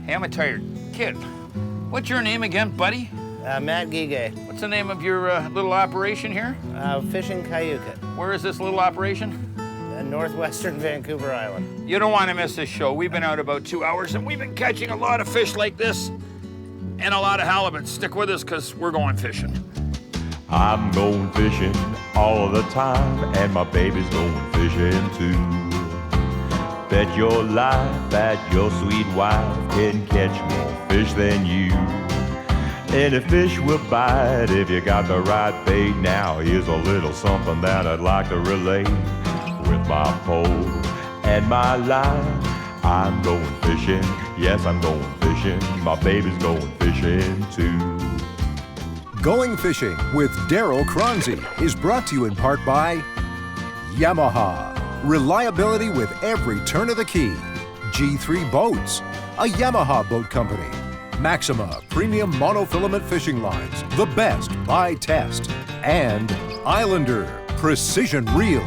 Hey, I'm a tired kid. What's your name again, buddy? Matt Guiguet. What's the name of your little operation here? Fishing Kyuquot. Where is this little operation? Northwestern Vancouver Island. You don't want to miss this show. We've been out about 2 hours, and we've been catching a lot of fish like this and a lot of halibut. Stick with us, because we're going fishing. I'm going fishing all the time, and my baby's going fishing too. Bet your life that your sweet wife can catch more fish than you. Any fish will bite if you got the right bait. Now here's a little something that I'd like to relate. With my pole and my line, I'm going fishing. Yes, I'm going fishing. My baby's going fishing too. Going Fishing with Darryl Choronzey is brought to you in part by Yamaha. Reliability with every turn of the key. G3 Boats, a Yamaha boat company. Maxima Premium Monofilament Fishing Lines, the best by test. And Islander Precision Reels.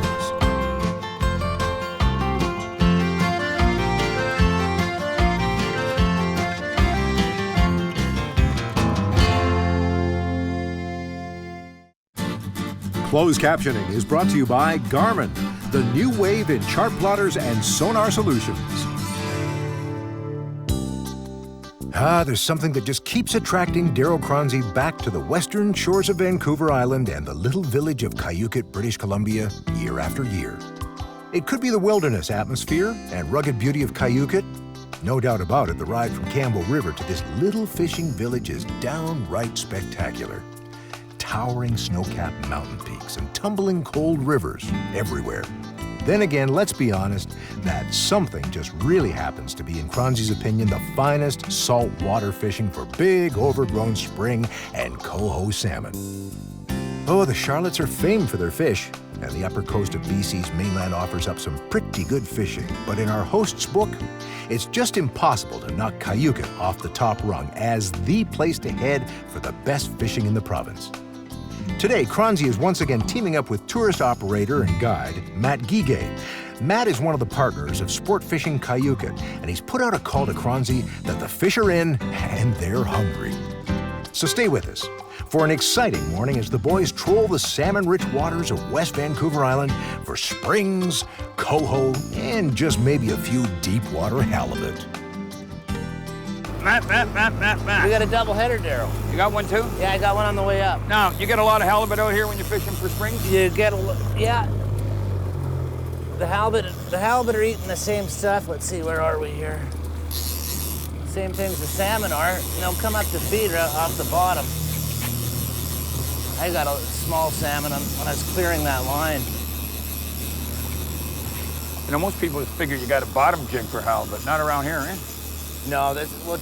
Closed captioning is brought to you by Garmin, the new wave in chart plotters and sonar solutions. There's something that just keeps attracting Darryl Choronzey back to the western shores of Vancouver Island and the little village of Kyuquot, British Columbia, year after year. It could be the wilderness atmosphere and rugged beauty of Kyuquot. No doubt about it, the ride from Campbell River to this little fishing village is downright spectacular. Towering snow-capped mountain peaks and tumbling cold rivers everywhere. Then again, let's be honest, that something just really happens to be, in Choronzey's opinion, the finest saltwater fishing for big, overgrown spring and coho salmon. Oh, the Charlottes are famed for their fish, and the upper coast of BC's mainland offers up some pretty good fishing. But in our host's book, it's just impossible to knock Kyuquot off the top rung as the place to head for the best fishing in the province. Today, Choronzey is once again teaming up with tourist operator and guide Matt Guiguet. Matt is one of the partners of Sport Fishing Kyuquot, and he's put out a call to Choronzey that the fish are in and they're hungry. So stay with us for an exciting morning as the boys troll the salmon-rich waters of West Vancouver Island for springs, coho, and just maybe a few deep-water halibut. Matt. We got a double header, Darryl. You got one too? Yeah, I got one on the way up. Now, you get a lot of halibut out here when you're fishing for springs? You get yeah. The halibut are eating the same stuff. Let's see, where are we here? Same things the salmon are. And they'll come up to feed right off the bottom. I got a small salmon when I was clearing that line. You know, most people figure you got a bottom jig for halibut, not around here, eh? No,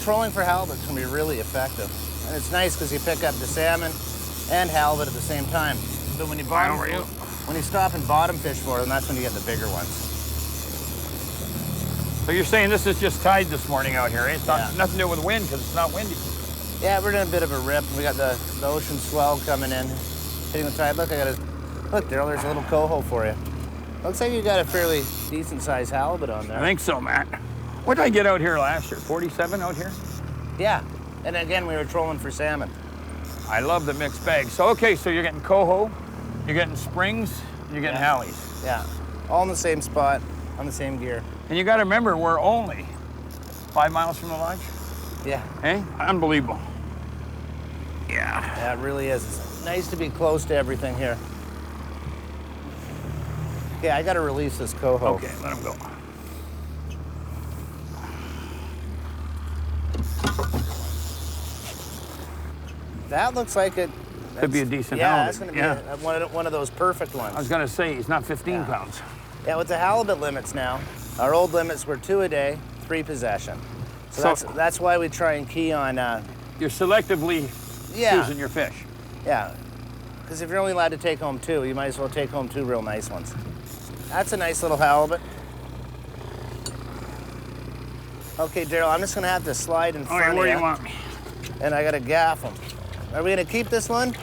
trolling for halibut can be really effective. And it's nice because you pick up the salmon and halibut at the same time. But when you stop and bottom fish for them, that's when you get the bigger ones. So you're saying this is just tide this morning out here, eh? It's nothing to do with wind because it's not windy. Yeah, we're doing a bit of a rip. We got the ocean swell coming in, hitting the tide. Look, look, Darryl, there's a little coho for you. Looks like you got a fairly decent-sized halibut on there. I think so, Matt. What did I get out here last year? 47 out here? Yeah, and again, we were trolling for salmon. I love the mixed bag. So, okay, so you're getting coho, you're getting springs, you're getting hallies. Yeah, all in the same spot, on the same gear. And you got to remember, we're only 5 miles from the lodge. Yeah. Hey, unbelievable. Yeah. Yeah, it really is. It's nice to be close to everything here. Okay, I got to release this coho. Okay, let him go. That looks like it. Could be a decent halibut. halibut. That's going to be one of those perfect ones. I was going to say, he's not 15 pounds. Yeah, with the halibut limits now, our old limits were 2 a day, 3 possession. So that's why we try and key on... You're selectively choosing your fish. Yeah, because if you're only allowed to take home 2, you might as well take home 2 real nice ones. That's a nice little halibut. Okay, Darryl, I'm just going to have to slide in front of you. Where do you want me? And I got to gaff them. Are we going to keep this one?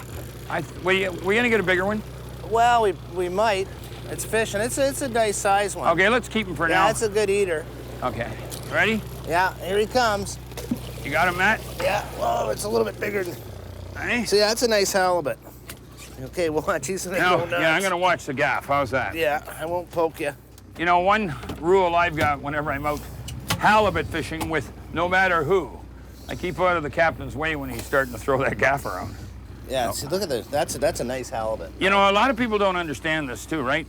We're going to get a bigger one? Well, we might. It's fishing. It's a nice size one. Okay, let's keep him for now. Yeah, it's a good eater. Okay. Ready? Yeah, here he comes. You got him, Matt? Yeah, well, it's a little bit bigger than... Hey? See, that's a nice halibut. Okay, watch. He's gonna go nuts. Yeah, I'm gonna watch the gaff. How's that? Yeah, I won't poke you. You know, one rule I've got whenever I'm out halibut fishing with no matter who, I keep out of the captain's way when he's starting to throw that gaff around. Yeah, see, look at this. That's a nice halibut. You know, a lot of people don't understand this too, right?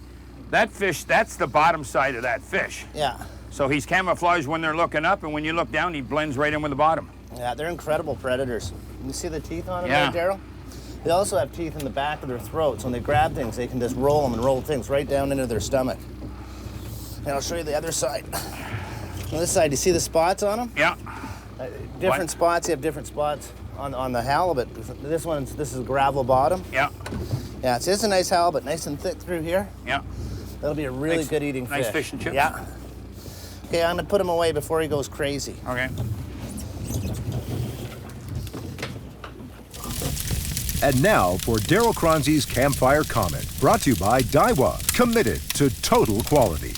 That fish, that's the bottom side of that fish. Yeah. So he's camouflaged when they're looking up, and when you look down, he blends right in with the bottom. Yeah, they're incredible predators. You see the teeth on them Yeah. there, Darryl? They also have teeth in the back of their throats. When they grab things, they can just roll them and roll things right down into their stomach. And I'll show you the other side. On this side, you see the spots on them? Yeah. Different spots. You have different spots on the halibut. This is a gravel bottom. Yeah. Yeah, it's a nice halibut, nice and thick through here. Yeah. That'll be a really Nice- good eating fish. nice fish and chips? Yeah. Okay, I'm gonna put him away before he goes crazy. Okay. And now for Darryl Choronzey's Campfire comment, brought to you by Daiwa, committed to total quality.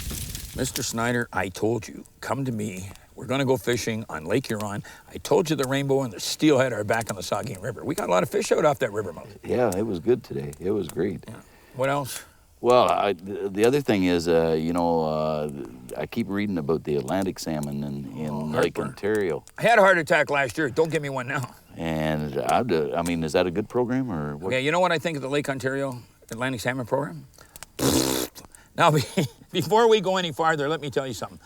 Mr. Snyder, I told you, come to me. We're gonna go fishing on Lake Huron. I told you the rainbow and the steelhead are back on the Saugeen River. We got a lot of fish out off that river mouth. Yeah, it was good today. It was great. Yeah. What else? Well, the other thing is, I keep reading about the Atlantic salmon in Lake heartburn. Ontario. I had a heart attack last year. Don't give me one now. And I mean, is that a good program or what? Okay, you know what I think of the Lake Ontario Atlantic Salmon Program? Now, before we go any farther, let me tell you something.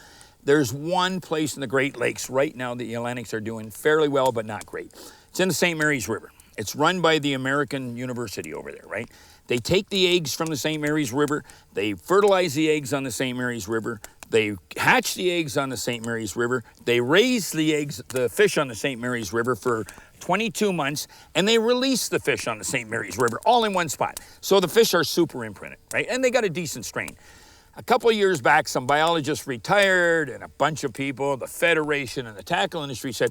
There's one place in the Great Lakes right now that the Atlantics are doing fairly well, but not great. It's in the St. Mary's River. It's run by the American University over there, right? They take the eggs from the St. Mary's River, they fertilize the eggs on the St. Mary's River, they hatch the eggs on the St. Mary's River, they raise the fish on the St. Mary's River for 22 months, and they release the fish on the St. Mary's River all in one spot. So the fish are super imprinted, right? And they got a decent strain. A couple of years back, some biologists retired, and a bunch of people, the Federation and the tackle industry said,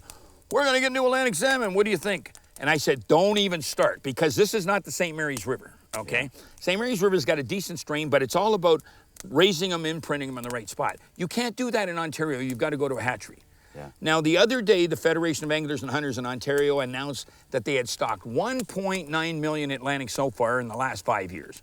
we're gonna get new Atlantic salmon, what do you think? And I said, don't even start, because this is not the St. Mary's River, okay? Yeah. St. Mary's River's got a decent strain, but it's all about raising them, imprinting them in the right spot. You can't do that in Ontario, you've got to go to a hatchery. Yeah. Now, the other day, the Federation of Anglers and Hunters in Ontario announced that they had stocked 1.9 million Atlantic so far in the last 5 years.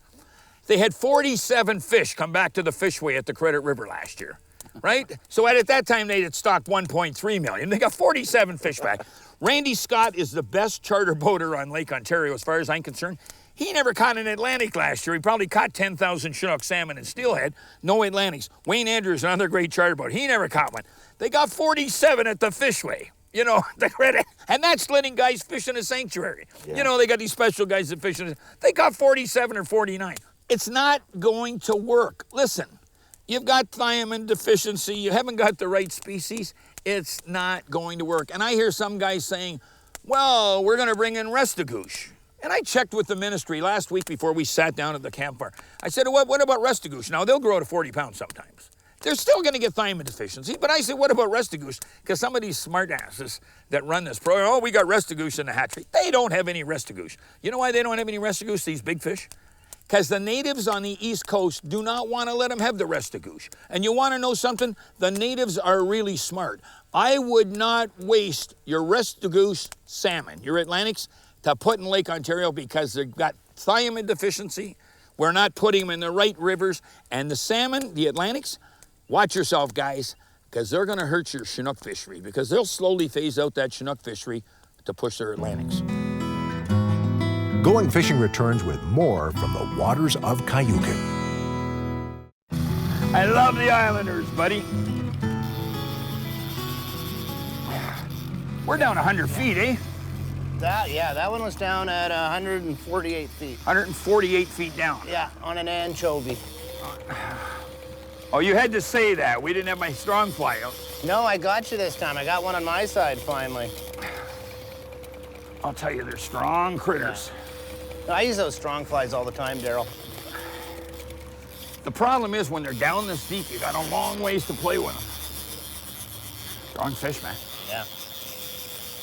They had 47 fish come back to the fishway at the Credit River last year, right? So at that time, they had stocked 1.3 million. They got 47 fish back. Randy Scott is the best charter boater on Lake Ontario, as far as I'm concerned. He never caught an Atlantic last year. He probably caught 10,000 Chinook salmon and steelhead, no Atlantics. Wayne Andrews, another great charter boat, he never caught one. They got 47 at the fishway, you know, the credit, and that's letting guys fish in a sanctuary. Yeah. You know, they got these special guys that fish in they got 47 or 49. It's not going to work. Listen, you've got thiamine deficiency, you haven't got the right species, it's not going to work. And I hear some guys saying, well, we're gonna bring in restigouche. And I checked with the ministry last week before we sat down at the campfire. I said, what about restigouche? Now, they'll grow to 40 pounds sometimes. They're still gonna get thiamine deficiency, but I said, what about restigouche? Because some of these smart asses that run this program, oh, we got restigouche in the hatchery. They don't have any restigouche. You know why they don't have any restigouche, these big fish? Because the natives on the East Coast do not want to let them have the restigouche. And you want to know something? The natives are really smart. I would not waste your restigouche salmon, your Atlantics, to put in Lake Ontario because they've got thiamine deficiency. We're not putting them in the right rivers. And the salmon, the Atlantics, watch yourself, guys, because they're going to hurt your Chinook fishery because they'll slowly phase out that Chinook fishery to push their Atlantics. Going Fishing returns with more from the waters of Kyuquot. I love the Islanders, buddy. We're down 100 feet, eh? That one was down at 148 feet. 148 feet down. Yeah, on an anchovy. Oh, you had to say that. We didn't have my strong fly out. No, I got you this time. I got one on my side finally. I'll tell you, they're strong critters. Yeah. I use those strong flies all the time, Darryl. The problem is when they're down this deep, you got a long ways to play with them. Strong fish, man. Yeah.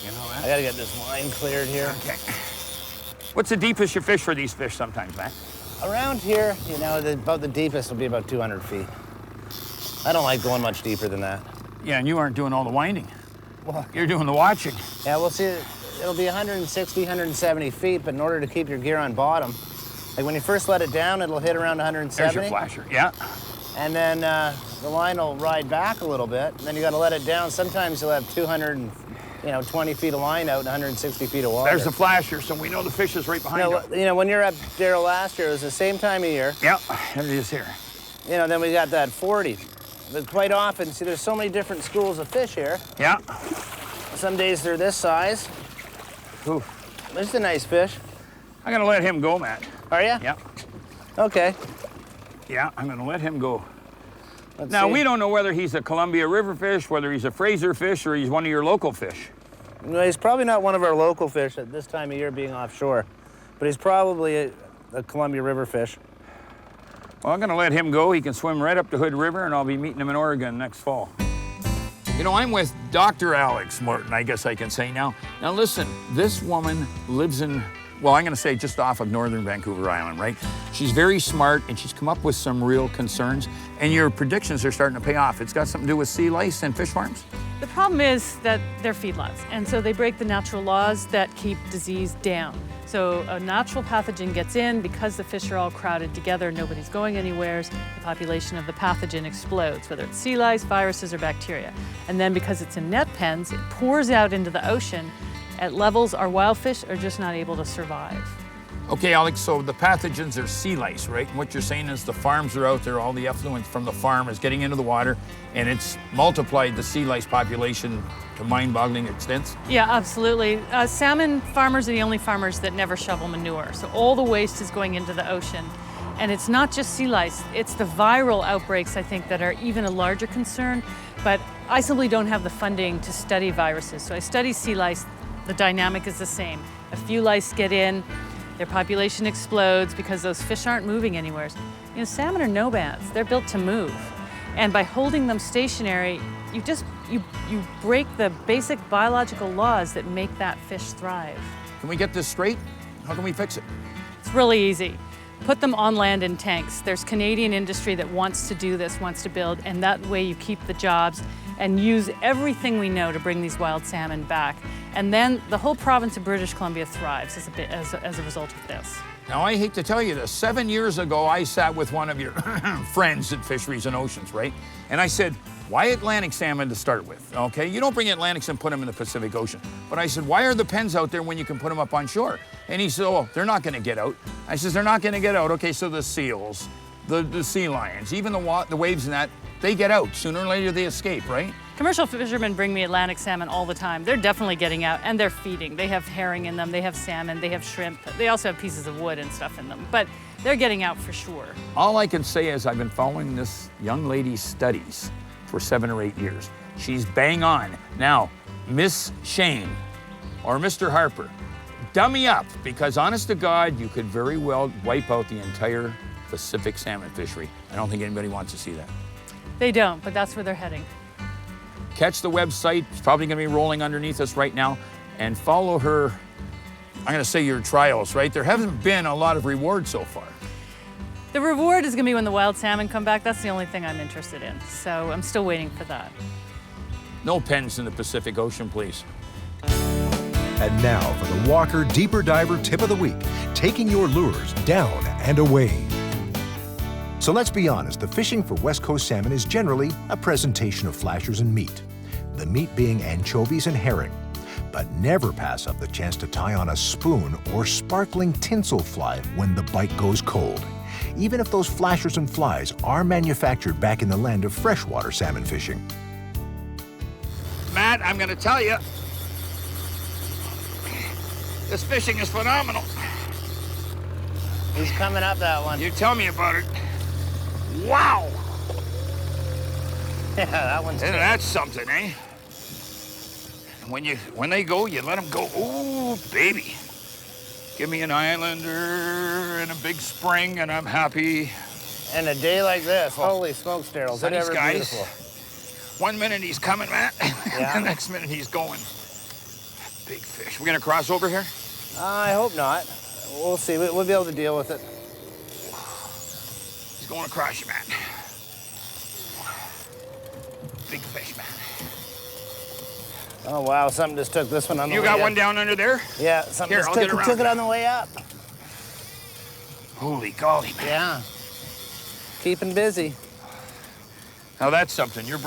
You know that? I gotta get this line cleared here. Okay. What's the deepest you fish for these fish sometimes, man? Around here, you know, about the deepest will be about 200 feet. I don't like going much deeper than that. Yeah, and you aren't doing all the winding. You're doing the watching. Yeah, we'll see. It'll be 160, 170 feet, but in order to keep your gear on bottom, like when you first let it down, it'll hit around 170. There's your flasher, yeah. And then the line will ride back a little bit, and then you got to let it down. Sometimes you'll have 220 feet of line out and 160 feet of water. There's the flasher, so we know the fish is right behind you. You know, when you're at Darryl last year, it was the same time of year. Yeah, there it is here. You know, then we got that 40. But quite often, see, there's so many different schools of fish here. Yeah. Some days they're this size. Ooh. This is a nice fish. I'm gonna let him go, Matt. Are you? Yeah. Okay. Yeah, I'm gonna let him go. Let's Now, see. we don't know whether he's a Columbia River fish, whether he's a Fraser fish, or he's one of your local fish. No, he's probably not one of our local fish at this time of year being offshore, but he's probably a Columbia River fish. Well, I'm gonna let him go. He can swim right up to Hood River, and I'll be meeting him in Oregon next fall. You know, I'm with Dr. Alex Morton, I guess I can say now. Now listen, this woman lives in, well, I'm gonna say just off of northern Vancouver Island, right? She's very smart, and she's come up with some real concerns, and your predictions are starting to pay off. It's got something to do with sea lice and fish farms? The problem is that they're feedlots, and so they break the natural laws that keep disease down. So a natural pathogen gets in, because the fish are all crowded together, nobody's going anywhere, the population of the pathogen explodes, whether it's sea lice, viruses, or bacteria. And then because it's in net pens, it pours out into the ocean at levels our wild fish are just not able to survive. Okay, Alex, so the pathogens are sea lice, right? And what you're saying is the farms are out there, all the effluent from the farm is getting into the water, and it's multiplied the sea lice population to mind-boggling extents? Yeah, absolutely. Salmon farmers are the only farmers that never shovel manure. So all the waste is going into the ocean. And it's not just sea lice, it's the viral outbreaks, I think, that are even a larger concern. But I simply don't have the funding to study viruses. So I study sea lice. The dynamic is the same. A few lice get in, their population explodes because those fish aren't moving anywhere. You know, salmon are nomads. They're built to move. And by holding them stationary, you break the basic biological laws that make that fish thrive. Can we get this straight? How can we fix it? It's really easy. Put them on land in tanks. There's Canadian industry that wants to do this, wants to build, and that way you keep the jobs and use everything we know to bring these wild salmon back. And then the whole province of British Columbia thrives as a result of this. Now, I hate to tell you this. 7 years ago, I sat with one of your friends at Fisheries and Oceans, right? And I said, why Atlantic salmon to start with, okay? You don't bring Atlantics and put them in the Pacific Ocean. But I said, why are the pens out there when you can put them up on shore? And he said, oh, they're not gonna get out. I said, they're not gonna get out. Okay, so the seals, the sea lions, even the waves and that, they get out. Sooner or later, they escape, right? Commercial fishermen bring me Atlantic salmon all the time. They're definitely getting out, and they're feeding. They have herring in them, they have salmon, they have shrimp. They also have pieces of wood and stuff in them, but they're getting out for sure. All I can say is I've been following this young lady's studies for 7 or 8 years. She's bang on. Now, Miss Shane or Mr. Harper, dummy up, because honest to God, you could very well wipe out the entire Pacific salmon fishery. I don't think anybody wants to see that. They don't, but that's where they're heading. Catch the website, it's probably gonna be rolling underneath us right now, and follow her, I'm gonna say your trials, right? There haven't been a lot of rewards so far. The reward is gonna be when the wild salmon come back. That's the only thing I'm interested in, so I'm still waiting for that. No pens in the Pacific Ocean, please. And now for the Walker Deeper Diver Tip of the Week, taking your lures down and away. So let's be honest, the fishing for West Coast salmon is generally a presentation of flashers and meat. The meat being anchovies and herring. But never pass up the chance to tie on a spoon or sparkling tinsel fly when the bite goes cold. Even if those flashers and flies are manufactured back in the land of freshwater salmon fishing. Matt, I'm gonna tell you, this fishing is phenomenal. He's coming up that one. You tell me about it. Wow! Yeah, that one's Isn't that something, eh? When they go, you let them go. Ooh, baby. Give me an islander and a big spring, and I'm happy. And a day like this, holy smokes, Darryl. Sunny Is it ever skies. beautiful? 1 minute he's coming, Matt. Yeah. The next minute he's going. Big fish. We're gonna cross over here? I hope not. We'll see. We'll be able to deal with it. He's going across you, Matt. Big fish, man. Oh, wow, something just took this one on the way You got up. one down under there? Yeah, something Here, just I'll get around. took it on the way up. Holy golly, man. Yeah. Keeping busy. Now that's something. You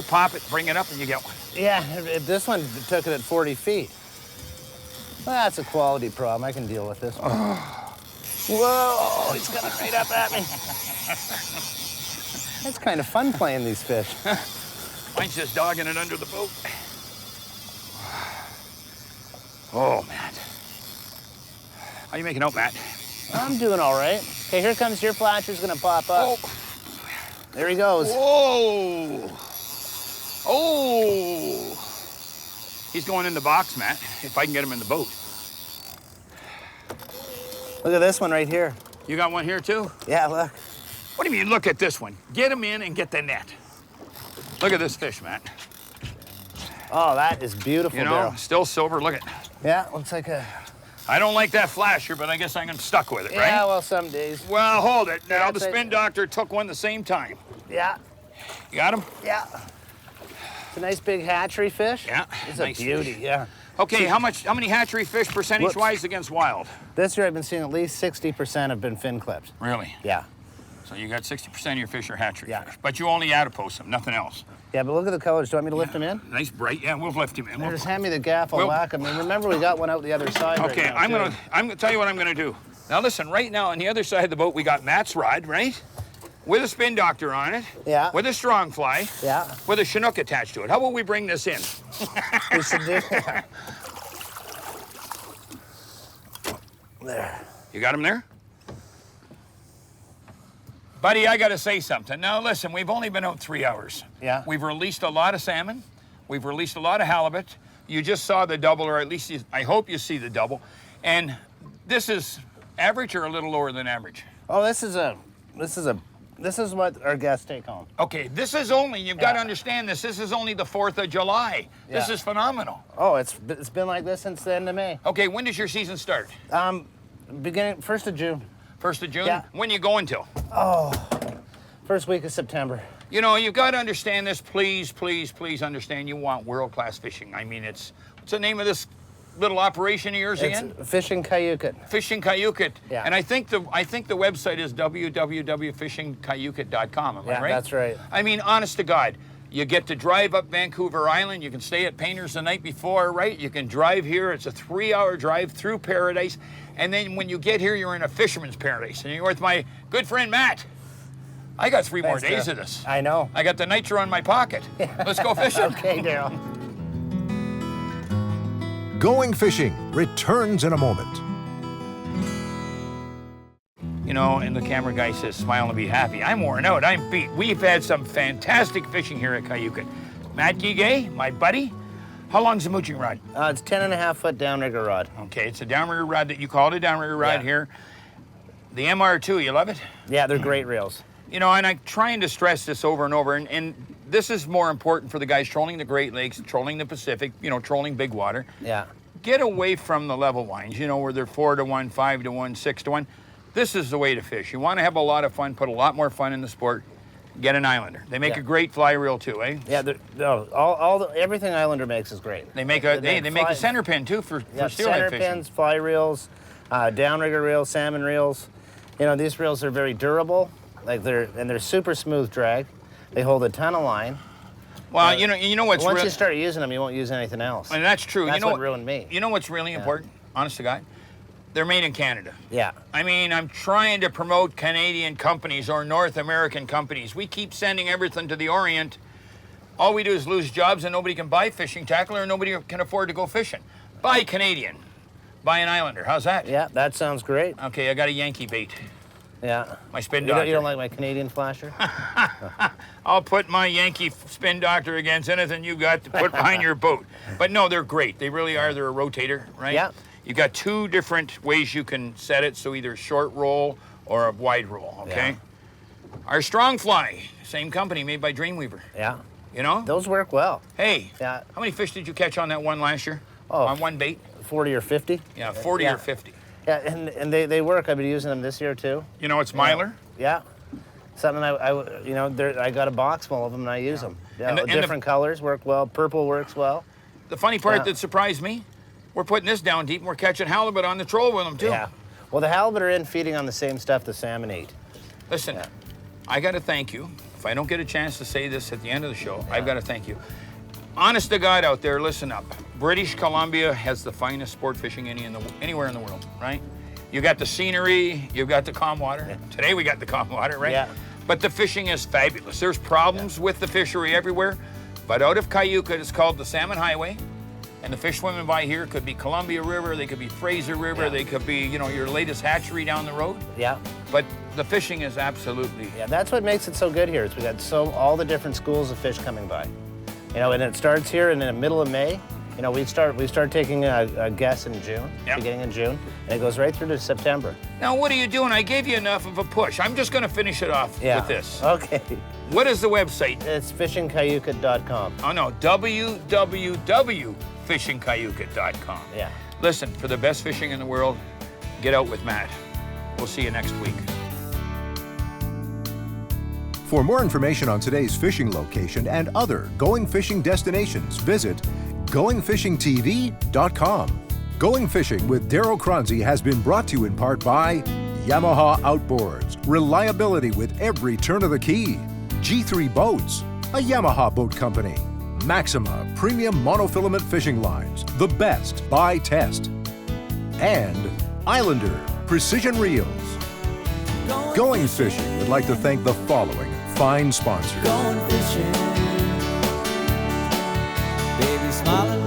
pop it, bring it up, and you get one. Yeah, this one took it at 40 feet. Well, that's a quality problem. I can deal with this one. Whoa, he's coming right up at me. It's kind of fun playing these fish. Mine's just dogging it under the boat. Oh, Matt. How you making out, Matt? I'm doing all right. Okay, here comes your flasher's gonna pop up. Oh. There he goes. Whoa! Oh! He's going in the box, Matt, if I can get him in the boat. Look at this one right here. You got one here, too? Yeah, look. What do you mean, look at this one? Get him in and get the net. Look at this fish, Matt. Oh, that is beautiful, You know, Darryl. still silver, look at. Yeah, looks like a... I don't like that flasher, but I guess I'm stuck with it, right? Yeah, well, some days. Well, hold it. Now, the That's it. spin doctor took one the same time. Yeah, You got him? yeah. It's a nice big hatchery fish. Yeah, It's nice a beauty, fish. yeah. Okay, how many hatchery fish percentage-wise against wild? This year I've been seeing at least 60% have been fin clipped. Really? Yeah. So you got 60% of your fish are hatchery Yeah. fish, but you only adipose them, nothing else. Yeah, but look at the colors. Do you want me to lift them in? Nice bright. Yeah, we'll lift him in. Just hand me the gaff. I'll Well- whack them. And remember, we got one out the other side. Okay, right now, I'm gonna tell you what I'm gonna do. Now listen, right now on the other side of the boat we got Matt's rod, right? With a spin doctor on it. Yeah. With a strong fly. Yeah. With a Chinook attached to it. How about we bring this in? We should do. There. You got him there? Buddy, I gotta say something. Now listen, we've only been out 3 hours. Yeah. We've released a lot of salmon. We've released a lot of halibut. You just saw the double, or at least I hope you see the double. And this is average or a little lower than average? Oh, this is what our guests take home. Okay, this is only, you've got to understand this is only the 4th of July. This Yeah. is phenomenal. Oh, it's been like this since the end of May. Okay, when does your season start? Beginning 1st of June. 1st of June? Yeah. When you going till? First week of September. You know, you've got to understand this. Please, please, please understand you want world-class fishing. I mean, what's the name of this little operation of yours again? It's Fishing Kyuquot. Fishing Kyuquot. Yeah. And I think the website is www.fishingkyuquot.com. Am I Yeah, right? that's right. I mean, honest to God, you get to drive up Vancouver Island. You can stay at Painter's the night before, right? You can drive here. It's a 3-hour drive through paradise. And then when you get here, you're in a fisherman's paradise. And you're with my good friend, Matt. I got 3 more Thanks, days Darryl. of this. I know. I got the nitro in my pocket. Let's go fishing. Okay, Darryl. Going Fishing returns in a moment. You know, and the camera guy says, smile and be happy. I'm worn out, I'm beat. We've had some fantastic fishing here at Kyuquot. Matt Guiguet, my buddy, how long's the mooching rod? It's 10.5-foot downrigger rod. Okay, it's a downrigger rod that you called a downrigger rod Yeah. here. The MR2, you love it? Yeah, they're great reels. You know, and I'm trying to stress this over and over, and this is more important for the guys trolling the Great Lakes, trolling the Pacific, you know, trolling big water. Yeah. Get away from the level lines, you know, where they're 4 to 1, 5 to 1, 6 to 1. This is the way to fish. You want to have a lot of fun, put a lot more fun in the sport, get an Islander. They make Yeah. a great fly reel too, eh? Yeah, everything Islander makes is great. They make a they make fly- a center pin too for Yeah, steelhead center fishing. pins, fly reels, downrigger reels, salmon reels. You know, these reels are very durable. They're super smooth drag. They hold a ton of line. Well, you know what's Once real, you start using them, you won't use anything else. and that's true. That's you know what ruined me. You know what's really important, honest to God? They're made in Canada. Yeah. I mean, I'm trying to promote Canadian companies or North American companies. We keep sending everything to the Orient. All we do is lose jobs and nobody can buy fishing tackle or nobody can afford to go fishing. Buy Canadian. Buy an Islander. How's that? Yeah, that sounds great. Okay, I got a Yankee bait. Yeah. My spin You doctor. don't like my Canadian flasher? I'll put my Yankee spin doctor against anything you got to put behind your boat. But no, they're great. They really are. They're a rotator, right? Yeah. You got 2 different ways you can set it, so either short roll or a wide roll, okay? Yeah. Our strong fly, same company, made by Dreamweaver. Yeah. You know? Those work well. Hey, Yeah. how many fish did you catch on that one last year? Oh. On one bait? 40 or 50. Yeah, 40 Yeah. or 50. Yeah, and they work. I've been using them this year too. You know, it's Mylar. Yeah. Something I got a box full of them and I use them. Yeah, And the- and different colors work well. Purple works well. the funny part Yeah. that surprised me, we're putting this down deep and we're catching halibut on the troll with them too. Yeah. Well, the halibut are in feeding on the same stuff the salmon eat. Listen, Yeah. I got to thank you. If I don't get a chance to say this at the end of the show, I've got to thank you. Honest to God out there, listen up. British Columbia has the finest sport fishing anywhere in the world, right? You got the scenery, you've got the calm water. Yeah. Today we got the calm water, right? Yeah. But the fishing is fabulous. There's problems with the fishery everywhere, but out of Kyuquot, it's called the Salmon Highway. And the fish swimming by here could be Columbia River, they could be Fraser River, Yeah. they could be, you know, your latest hatchery down the road. Yeah. But the fishing is absolutely. Yeah, that's what makes it so good here. Is we got all the different schools of fish coming by. You know, and it starts here in the middle of May. You know, we start taking a guess in June, Yep. beginning in June, and it goes right through to September. Now, what are you doing? I gave you enough of a push. I'm just going to finish it off Yeah. with this. Okay. What is the website? It's fishingkyuquot.com. Oh, no, www.fishingkyuquot.com. Yeah. Listen, for the best fishing in the world, get out with Matt. We'll see you next week. For more information on today's fishing location and other going fishing destinations, visit goingfishingtv.com. Going Fishing with Darryl Choronzey has been brought to you in part by Yamaha Outboards, reliability with every turn of the key. G3 Boats, a Yamaha boat company. Maxima Premium Monofilament Fishing Lines, the best by test. And Islander Precision Reels. Going Fishing would like to thank the following fine sponsors. Going fishing, baby, smiling